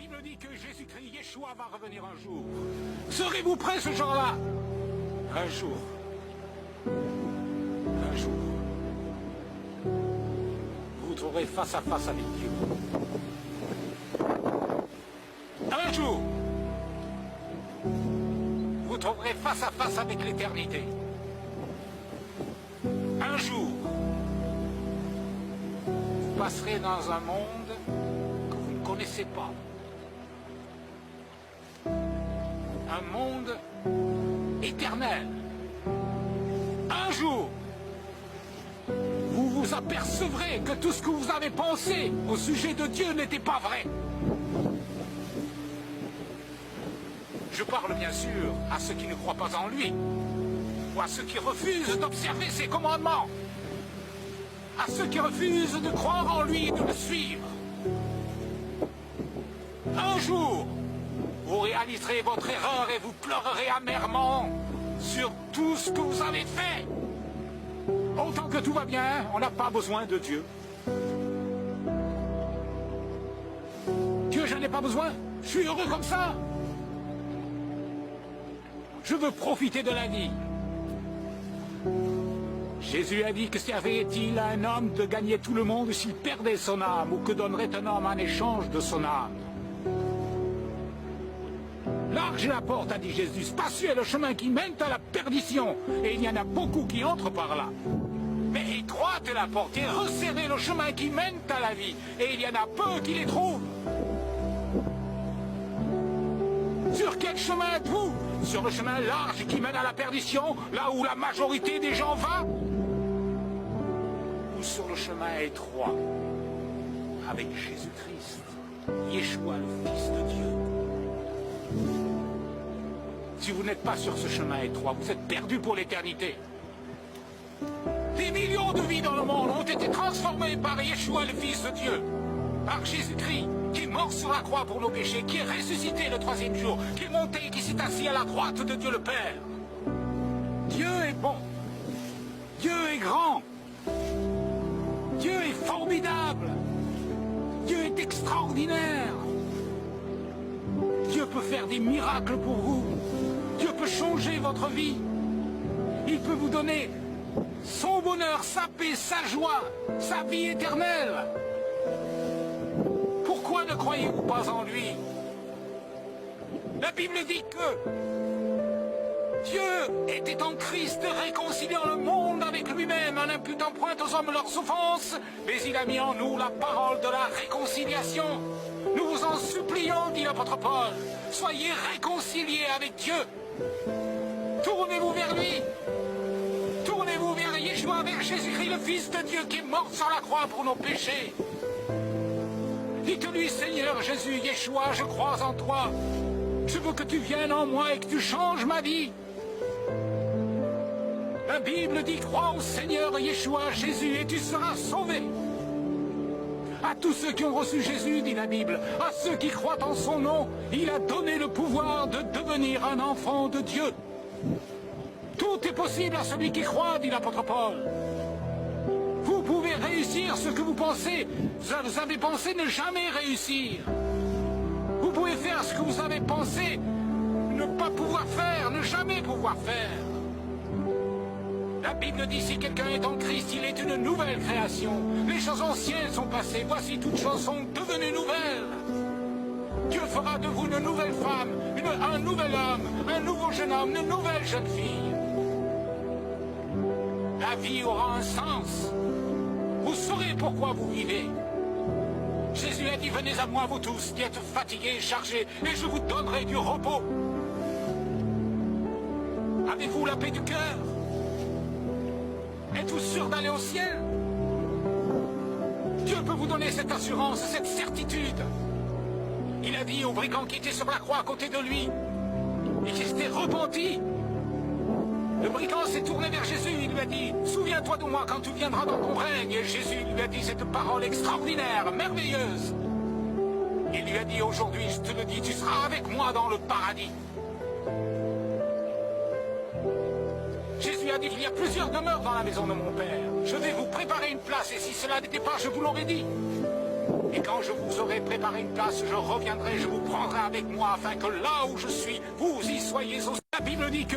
Bible dit que Jésus-Christ, Yeshua, va revenir un jour. Serez-vous prêts ce jour-là? Un jour. Un jour. Vous trouverez face à face avec Dieu. Un jour. Vous trouverez face à face avec l'éternité. Un jour. Vous passerez dans un monde que vous ne connaissez pas. Un monde éternel. Un jour, vous vous apercevrez que tout ce que vous avez pensé au sujet de Dieu n'était pas vrai. Je parle bien sûr à ceux qui ne croient pas en lui, ou à ceux qui refusent d'observer ses commandements, à ceux qui refusent de croire en lui et de le suivre. Un jour, vous réaliserez votre erreur et vous pleurerez amèrement sur tout ce que vous avez fait. Autant que tout va bien, on n'a pas besoin de Dieu. Dieu, je n'ai pas besoin. Je suis heureux comme ça. Je veux profiter de la vie. Jésus a dit que servait-il à un homme de gagner tout le monde s'il perdait son âme, ou que donnerait un homme en échange de son âme? Large est la porte, a dit Jésus, spacieux est le chemin qui mène à la perdition, et il y en a beaucoup qui entrent par là. Mais étroite est la porte, et resserré le chemin qui mène à la vie, et il y en a peu qui les trouvent. Sur quel chemin êtes-vous? Sur le chemin large qui mène à la perdition, là où la majorité des gens va? Ou sur le chemin étroit, avec Jésus-Christ, Yeshua, le Fils de Dieu? Si vous n'êtes pas sur ce chemin étroit, vous êtes perdu pour l'éternité. Des millions de vies dans le monde ont été transformées par Yeshua, le Fils de Dieu, par Jésus-Christ, qui est mort sur la croix pour nos péchés, qui est ressuscité le troisième jour, qui est monté et qui s'est assis à la droite de Dieu le Père. Dieu est bon. Dieu est grand. Dieu est formidable. Dieu est extraordinaire. Dieu peut faire des miracles pour vous. Dieu peut changer votre vie. Il peut vous donner son bonheur, sa paix, sa joie, sa vie éternelle. Pourquoi ne croyez-vous pas en lui? La Bible dit que Dieu était en Christ réconciliant le monde avec lui-même en n'imputant point aux hommes leurs offenses, mais il a mis en nous la parole de la réconciliation. Nous vous en supplions, dit l'apôtre Paul, soyez réconciliés avec Dieu. Tournez-vous vers lui. Tournez-vous vers Yeshua, vers Jésus-Christ, le Fils de Dieu, qui est mort sur la croix pour nos péchés. Dites-lui, Seigneur Jésus, Yeshua, je crois en toi. Je veux que tu viennes en moi et que tu changes ma vie. La Bible dit, crois au Seigneur Yeshua, Jésus, et tu seras sauvé. À tous ceux qui ont reçu Jésus, dit la Bible, à ceux qui croient en son nom, il a donné le pouvoir de devenir un enfant de Dieu. Tout est possible à celui qui croit, dit l'apôtre Paul. Vous pouvez réussir ce que vous pensez. Vous avez pensé ne jamais réussir. Vous pouvez faire ce que vous avez pensé ne pas pouvoir faire, ne jamais pouvoir faire. La Bible dit, si quelqu'un est en Christ, il est une nouvelle création. Les choses anciennes sont passées, voici toutes choses sont devenues nouvelles. Dieu fera de vous une nouvelle femme, un nouvel homme, un nouveau jeune homme, une nouvelle jeune fille. La vie aura un sens. Vous saurez pourquoi vous vivez. Jésus a dit, venez à moi vous tous qui êtes fatigués et chargés, et je vous donnerai du repos. Avez-vous la paix du cœur? Êtes-vous sûr d'aller au ciel? Dieu peut vous donner cette assurance, cette certitude. Il a dit aux brigands qui étaient sur la croix à côté de lui, et qui s'étaient repentis. Le brigand s'est tourné vers Jésus, il lui a dit, souviens-toi de moi quand tu viendras dans ton règne. Et Jésus lui a dit cette parole extraordinaire, merveilleuse. Il lui a dit, aujourd'hui, je te le dis, tu seras avec moi dans le paradis. Jésus a dit, il y a plusieurs demeures dans la maison de mon Père. Je vais vous préparer une place, et si cela n'était pas, je vous l'aurais dit. Et quand je vous aurai préparé une place, je reviendrai, je vous prendrai avec moi, afin que là où je suis, vous y soyez aussi. La Bible dit que